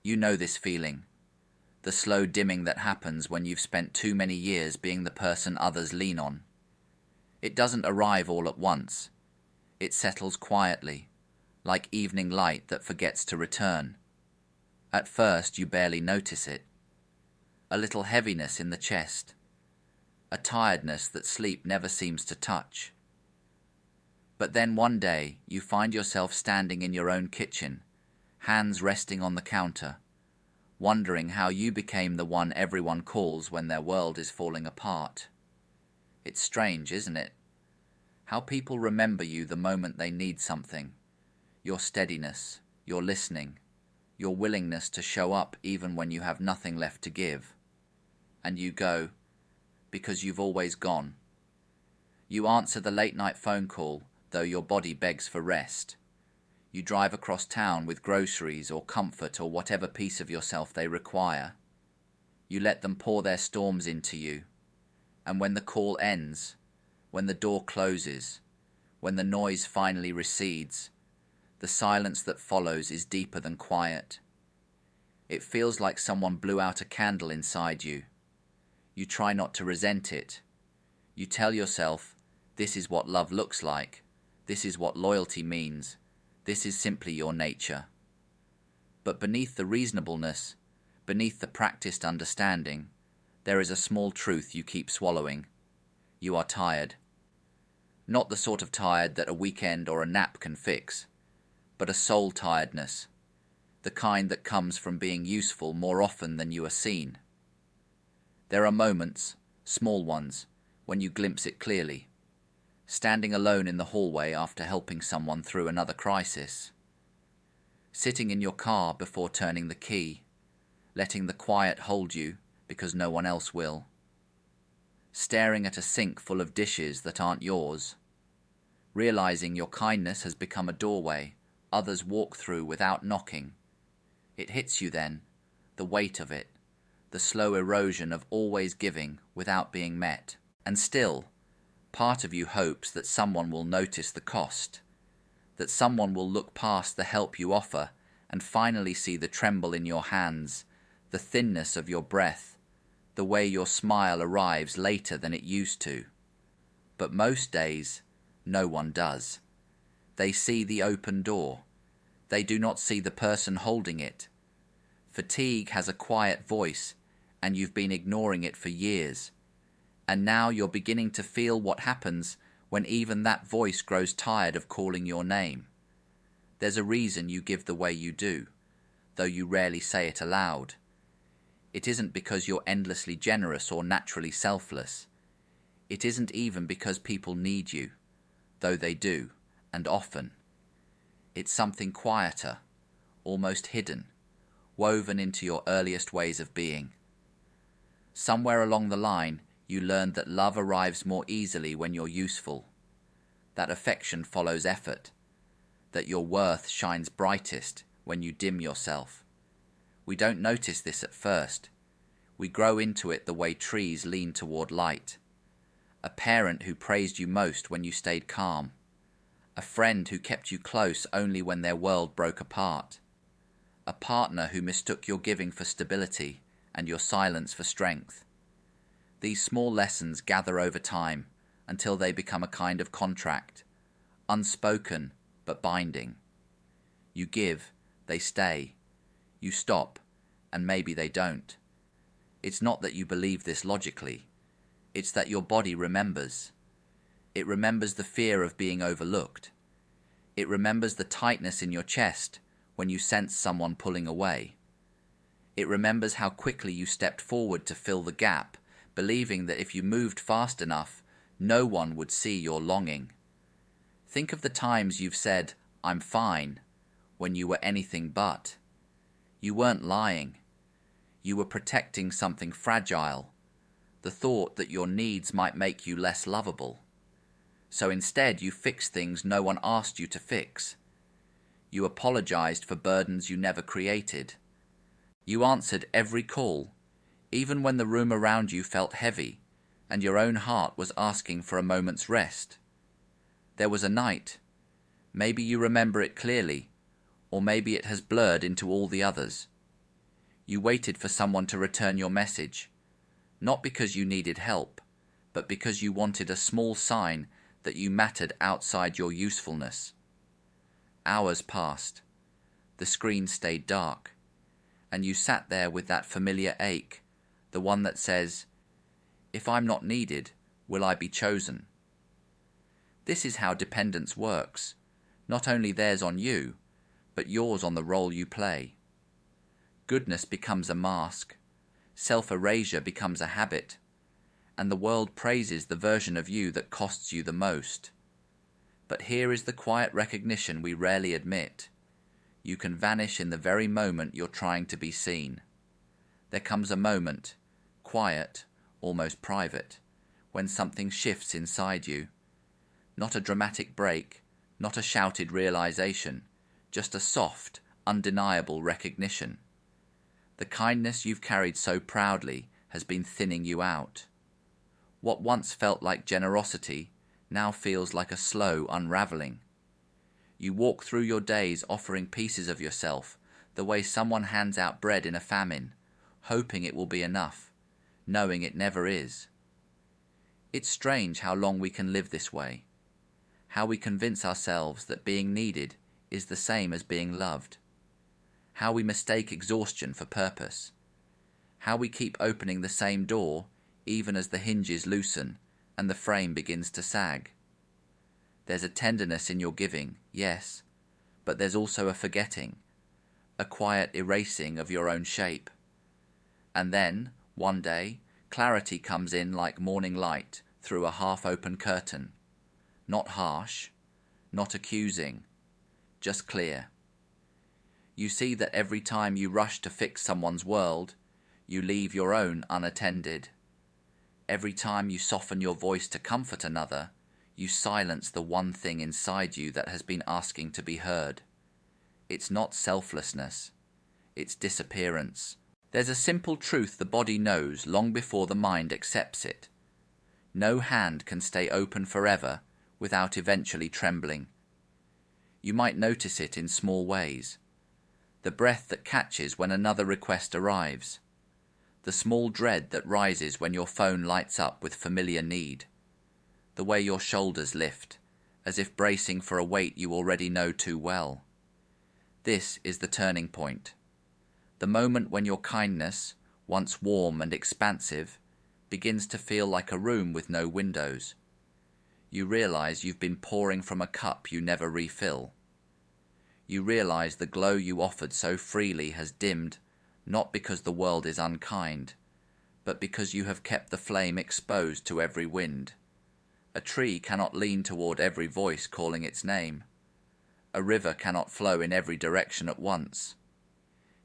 You know this feeling, the slow dimming that happens when you've spent too many years being the person others lean on. It doesn't arrive all at once. It settles quietly, like evening light that forgets to return. At first you barely notice it. A little heaviness in the chest, a tiredness that sleep never seems to touch. But then one day you find yourself standing in your own kitchen, hands resting on the counter, wondering how you became the one everyone calls when their world is falling apart. It's strange, isn't it? How people remember you the moment they need something. Your steadiness, your listening, your willingness to show up even when you have nothing left to give. And you go, because you've always gone. You answer the late-night phone call, though your body begs for rest. You drive across town with groceries or comfort or whatever piece of yourself they require. You let them pour their storms into you. And when the call ends, when the door closes, when the noise finally recedes, the silence that follows is deeper than quiet. It feels like someone blew out a candle inside you. You try not to resent it. You tell yourself, this is what love looks like. This is what loyalty means. This is simply your nature. But beneath the reasonableness, beneath the practiced understanding, there is a small truth you keep swallowing. You are tired. Not the sort of tired that a weekend or a nap can fix, but a soul tiredness, the kind that comes from being useful more often than you are seen. There are moments, small ones, when you glimpse it clearly. Standing alone in the hallway after helping someone through another crisis. Sitting in your car before turning the key, letting the quiet hold you because no one else will. Staring at a sink full of dishes that aren't yours. Realizing your kindness has become a doorway others walk through without knocking. It hits you then, the weight of it, the slow erosion of always giving without being met. And still, part of you hopes that someone will notice the cost, that someone will look past the help you offer and finally see the tremble in your hands, the thinness of your breath, the way your smile arrives later than it used to. But most days, no one does. They see the open door. They do not see the person holding it. Fatigue has a quiet voice, and you've been ignoring it for years. And now you're beginning to feel what happens when even that voice grows tired of calling your name. There's a reason you give the way you do, though you rarely say it aloud. It isn't because you're endlessly generous or naturally selfless. It isn't even because people need you, though they do, and often. It's something quieter, almost hidden, woven into your earliest ways of being. Somewhere along the line, you learned that love arrives more easily when you're useful, that affection follows effort, that your worth shines brightest when you dim yourself. We don't notice this at first. We grow into it the way trees lean toward light. A parent who praised you most when you stayed calm. A friend who kept you close only when their world broke apart. A partner who mistook your giving for stability and your silence for strength. These small lessons gather over time until they become a kind of contract, unspoken but binding. You give, they stay. You stop, and maybe they don't. It's not that you believe this logically. It's that your body remembers. It remembers the fear of being overlooked. It remembers the tightness in your chest when you sense someone pulling away. It remembers how quickly you stepped forward to fill the gap, believing that if you moved fast enough, no one would see your longing. Think of the times you've said, "I'm fine," when you were anything but. You weren't lying. You were protecting something fragile, the thought that your needs might make you less lovable. So instead you fixed things no one asked you to fix. You apologized for burdens you never created. You answered every call, even when the room around you felt heavy and your own heart was asking for a moment's rest. There was a night. Maybe you remember it clearly, or maybe it has blurred into all the others. You waited for someone to return your message, not because you needed help, but because you wanted a small sign that you mattered outside your usefulness. Hours passed. The screen stayed dark, and you sat there with that familiar ache, the one that says, "If I'm not needed, will I be chosen?" This is how dependence works, not only theirs on you, but yours on the role you play. Goodness becomes a mask, self-erasure becomes a habit, and the world praises the version of you that costs you the most. But here is the quiet recognition we rarely admit. You can vanish in the very moment you're trying to be seen. There comes a moment, quiet, almost private, when something shifts inside you. Not a dramatic break, not a shouted realization, just a soft, undeniable recognition. The kindness you've carried so proudly has been thinning you out. What once felt like generosity now feels like a slow unraveling. You walk through your days offering pieces of yourself the way someone hands out bread in a famine, hoping it will be enough, knowing it never is. It's strange how long we can live this way, how we convince ourselves that being needed is the same as being loved, how we mistake exhaustion for purpose, how we keep opening the same door even as the hinges loosen and the frame begins to sag. There's a tenderness in your giving, yes, but there's also a forgetting, a quiet erasing of your own shape. And then, one day, clarity comes in like morning light through a half-open curtain. Not harsh, not accusing, just clear. You see that every time you rush to fix someone's world, you leave your own unattended. Every time you soften your voice to comfort another, you silence the one thing inside you that has been asking to be heard. It's not selflessness, it's disappearance. There's a simple truth the body knows long before the mind accepts it. No hand can stay open forever without eventually trembling. You might notice it in small ways. The breath that catches when another request arrives. The small dread that rises when your phone lights up with familiar need. The way your shoulders lift, as if bracing for a weight you already know too well. This is the turning point. The moment when your kindness, once warm and expansive, begins to feel like a room with no windows. You realize you've been pouring from a cup you never refill. You realize the glow you offered so freely has dimmed, not because the world is unkind, but because you have kept the flame exposed to every wind. A tree cannot lean toward every voice calling its name. A river cannot flow in every direction at once.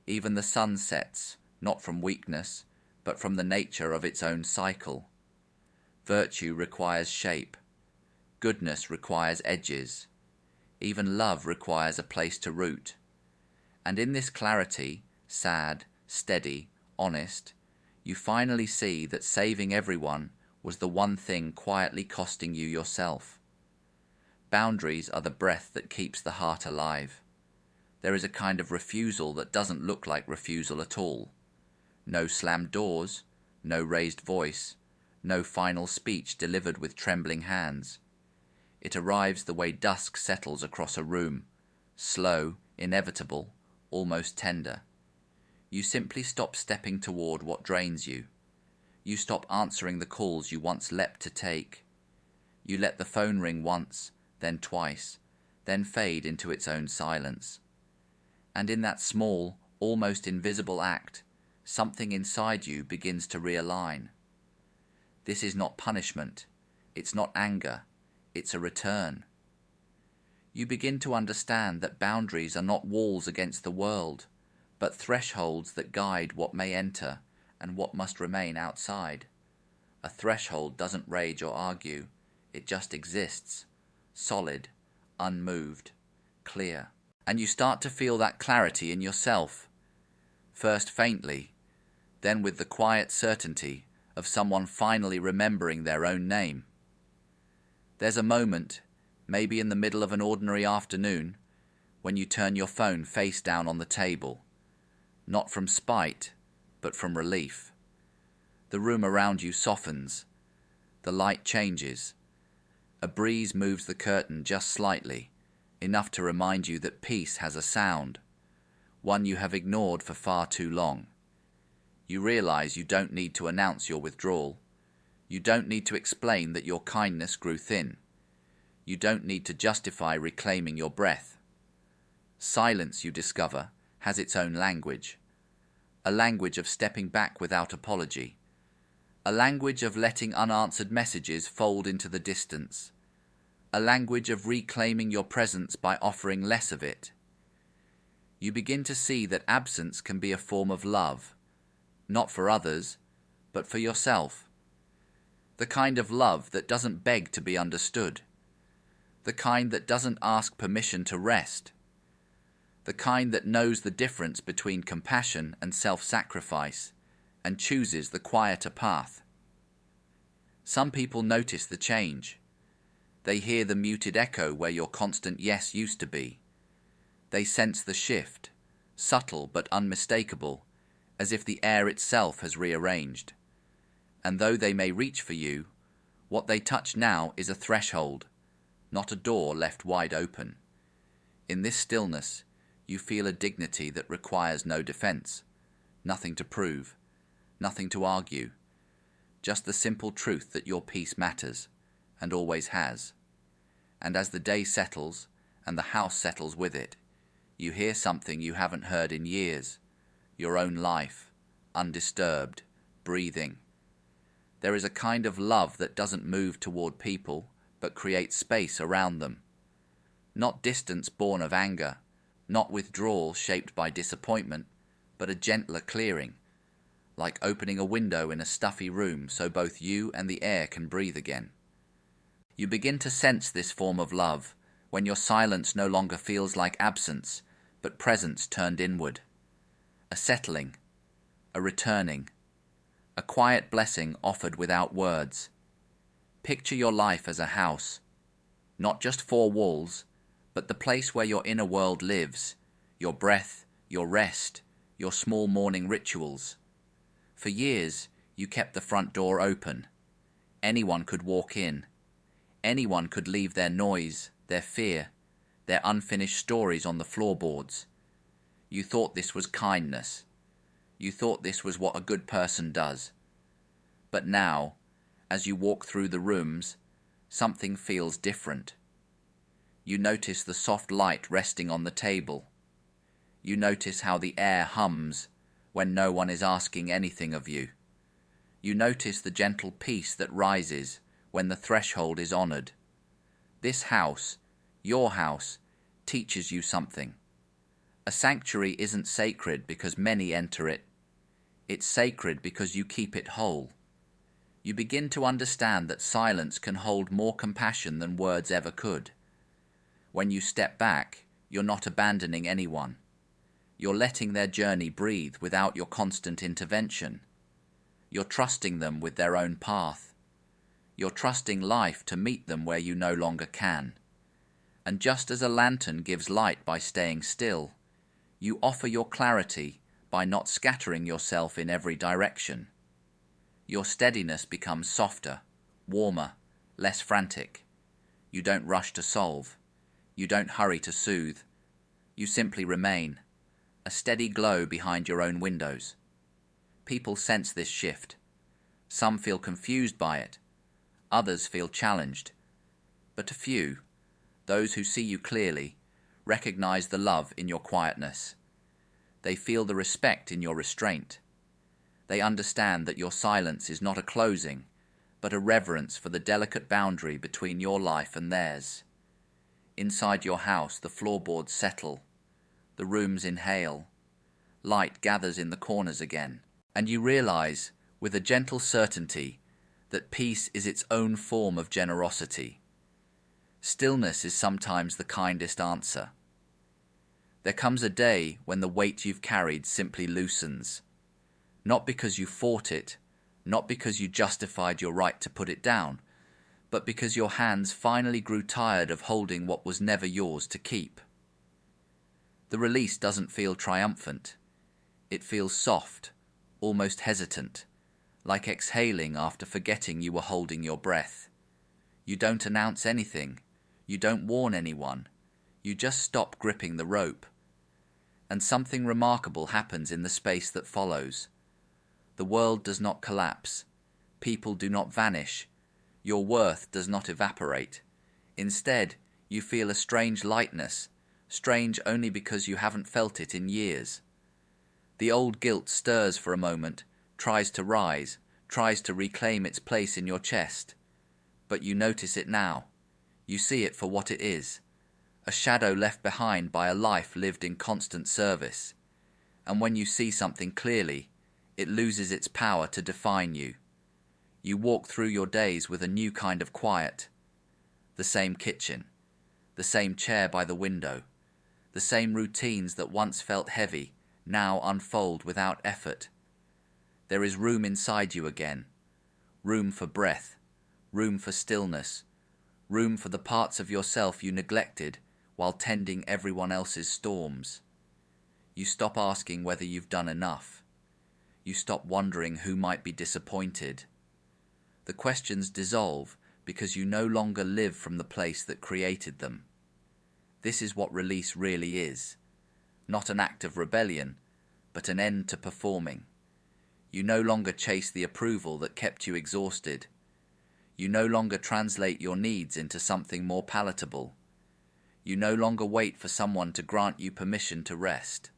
Even the sun sets, not from weakness, but from the nature of its own cycle. Virtue requires shape. Goodness requires edges. Even love requires a place to root. And in this clarity, sad, steady, honest, you finally see that saving everyone was the one thing quietly costing you yourself. Boundaries are the breath that keeps the heart alive. There is a kind of refusal that doesn't look like refusal at all. No slammed doors, no raised voice, no final speech delivered with trembling hands. It arrives the way dusk settles across a room, slow, inevitable, almost tender. You simply stop stepping toward what drains you. You stop answering the calls you once leapt to take. You let the phone ring once, then twice, then fade into its own silence. And in that small, almost invisible act, something inside you begins to realign. This is not punishment. It's not anger. It's a return. You begin to understand that boundaries are not walls against the world, but thresholds that guide what may enter and what must remain outside. A threshold doesn't rage or argue. It just exists, solid, unmoved, clear. And you start to feel that clarity in yourself, first faintly, then with the quiet certainty of someone finally remembering their own name. There's a moment, maybe in the middle of an ordinary afternoon, when you turn your phone face down on the table. not from spite, but from relief. The room around you softens. The light changes. A breeze moves the curtain just slightly, enough to remind you that peace has a sound, one you have ignored for far too long. You realize you don't need to announce your withdrawal. You don't need to explain that your kindness grew thin. You don't need to justify reclaiming your breath. Silence, you discover, has its own language. A language of stepping back without apology. A language of letting unanswered messages fold into the distance. A language of reclaiming your presence by offering less of it. You begin to see that absence can be a form of love, not for others, but for yourself. The kind of love that doesn't beg to be understood. The kind that doesn't ask permission to rest. The kind that knows the difference between compassion and self-sacrifice and chooses the quieter path. Some people notice the change. They hear the muted echo where your constant yes used to be. They sense the shift, subtle but unmistakable, as if the air itself has rearranged. And though they may reach for you, what they touch now is a threshold, not a door left wide open. In this stillness, you feel a dignity that requires no defense, nothing to prove, nothing to argue, just the simple truth that your peace matters, and always has. And as the day settles, and the house settles with it, you hear something you haven't heard in years, your own life, undisturbed, breathing. There is a kind of love that doesn't move toward people, but creates space around them. Not distance born of anger, not withdrawal shaped by disappointment, but a gentler clearing, like opening a window in a stuffy room so both you and the air can breathe again. You begin to sense this form of love when your silence no longer feels like absence, but presence turned inward. A settling, a returning, a quiet blessing offered without words. Picture your life as a house, not just four walls, but the place where your inner world lives, your breath, your rest, your small morning rituals. For years, you kept the front door open. Anyone could walk in. Anyone could leave their noise, their fear, their unfinished stories on the floorboards. You thought this was kindness. You thought this was what a good person does. But now, as you walk through the rooms, something feels different. You notice the soft light resting on the table. You notice how the air hums when no one is asking anything of you. You notice the gentle peace that rises when the threshold is honored. This house, your house, teaches you something. A sanctuary isn't sacred because many enter it. It's sacred because you keep it whole. You begin to understand that silence can hold more compassion than words ever could. When you step back, you're not abandoning anyone. You're letting their journey breathe without your constant intervention. You're trusting them with their own path. You're trusting life to meet them where you no longer can. And just as a lantern gives light by staying still, you offer your clarity by not scattering yourself in every direction. Your steadiness becomes softer, warmer, less frantic. You don't rush to solve. You don't hurry to soothe. You simply remain, a steady glow behind your own windows. People sense this shift. Some feel confused by it. Others feel challenged. But a few, those who see you clearly, recognize the love in your quietness. They feel the respect in your restraint. They understand that your silence is not a closing, but a reverence for the delicate boundary between your life and theirs. Inside your house, the floorboards settle. The rooms inhale. Light gathers in the corners again. And you realize, with a gentle certainty, that peace is its own form of generosity. Stillness is sometimes the kindest answer. There comes a day when the weight you've carried simply loosens. Not because you fought it, not because you justified your right to put it down, but because your hands finally grew tired of holding what was never yours to keep. The release doesn't feel triumphant. It feels soft, almost hesitant, like exhaling after forgetting you were holding your breath. You don't announce anything. You don't warn anyone. You just stop gripping the rope. And something remarkable happens in the space that follows. The world does not collapse. People do not vanish. Your worth does not evaporate. Instead, you feel a strange lightness, strange only because you haven't felt it in years. The old guilt stirs for a moment, tries to rise, tries to reclaim its place in your chest. But you notice it now. You see it for what it is, a shadow left behind by a life lived in constant service. And when you see something clearly, it loses its power to define you. You walk through your days with a new kind of quiet. The same kitchen, the same chair by the window, the same routines that once felt heavy now unfold without effort. There is room inside you again, room for breath, room for stillness, room for the parts of yourself you neglected while tending everyone else's storms. You stop asking whether you've done enough. You stop wondering who might be disappointed. The questions dissolve because you no longer live from the place that created them. This is what release really is. Not an act of rebellion, but an end to performing. You no longer chase the approval that kept you exhausted. You no longer translate your needs into something more palatable. You no longer wait for someone to grant you permission to rest.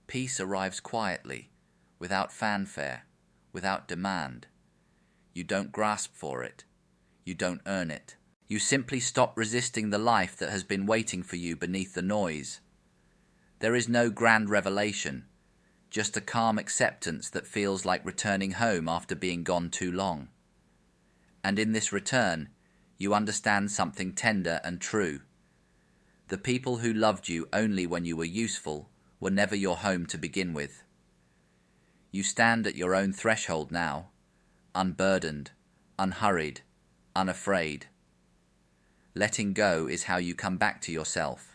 Peace arrives quietly, without fanfare, without demand. You don't grasp for it. You don't earn it. You simply stop resisting the life that has been waiting for you beneath the noise. There is no grand revelation, just a calm acceptance that feels like returning home after being gone too long. And in this return, you understand something tender and true. The people who loved you only when you were useful were never your home to begin with. You stand at your own threshold now, unburdened, unhurried, unafraid. Letting go is how you come back to yourself.